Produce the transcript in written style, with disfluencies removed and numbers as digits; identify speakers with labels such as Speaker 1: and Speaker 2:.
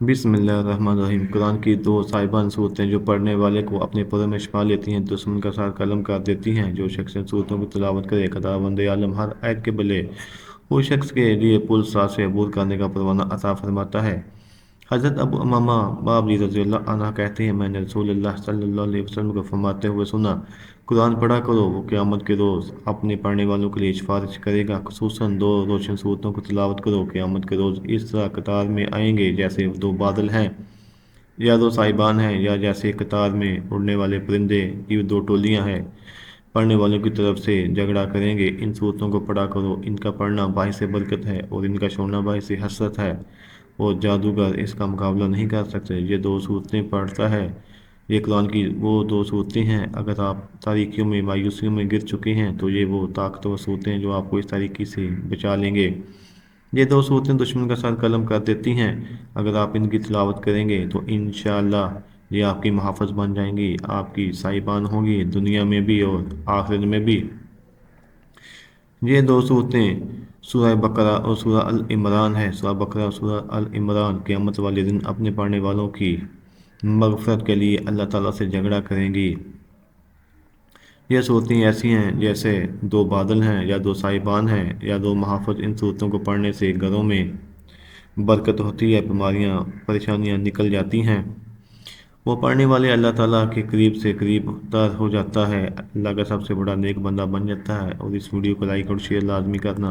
Speaker 1: बिस्मिल्लाहिर्रहमानिर्रहीम। कुरान की दो साहिबान सूरतें जो पढ़ने वाले को अपने पुरों में छिपा लेती हैं, दुश्मन का सार कलम कर देती हैं। जो शख्स इन सूरतों की तिलावत करे, खुदावंद आलम हर आयत के बले उस शख्स के लिए पुल सार से अबूर करने का परवाना अता फरमाता है। हज़रत अबू उमामा बाबरी रज़ियल्लाहु अन्हा कहते हैं, मैंने रसूलुल्लाह सल्लल्लाहु अलैहि वसल्लम को फरमाते हुए सुना, कुरान पढ़ा करो, वो क़यामत के रोज़ अपने पढ़ने वालों के लिए सिफारिश करेगा। खुसूसन दो रोशन सूरतों को तिलावत करो, क़यामत के रोज़ इस तरह कतार में आएंगे जैसे दो बादल हैं या दो साहिबान हैं, या जैसे कतार में उड़ने वाले परिंदे की दो टोलियां हैं। पढ़ने वालों की तरफ से झगड़ा करेंगे। इन सूरतों को पढ़ा करो, इनका पढ़ना बाइस बरकत है और इनका छोड़ना बाइस हसरत है, और जादूगर इसका मुकाबला नहीं कर सकते। ये दो सूरतें पढ़ता है, ये कुरान की वो दो सूरतें हैं। अगर आप तारीकियों में मायूसियों में गिर चुके हैं तो ये वो ताकतवर सूरतें हैं जो आपको इस तारीकी से बचा लेंगे। ये दो सूरतें दुश्मन का सर कलम कर देती हैं। अगर आप इनकी तिलावत करेंगे तो इंशाअल्लाह ये आपकी मुहाफ़िज़ बन जाएंगी, आपकी साहिबान होंगी, दुनिया में भी और आखिरत में भी। ये दो सूरतें सूरह बकरा और सूरह अल इमरान है। सूरह बकरा और सूरह अल इमरान क़यामत वाले दिन अपने पढ़ने वालों की मग़फ़िरत के लिए अल्लाह ताला से झगड़ा करेंगी। ये सूरतें ऐसी हैं जैसे दो बादल हैं या दो साहिबान हैं या दो मुहाफ़िज़। इन सूरतों को पढ़ने से घरों में बरकत होती है, बीमारियाँ परेशानियाँ निकल जाती हैं। वो पढ़ने वाले अल्लाह ताला के करीब से करीब तर हो जाता है, अल्लाह का सबसे बड़ा नेक बंदा बन जाता है। और इस वीडियो को लाइक और शेयर लाजमी करना।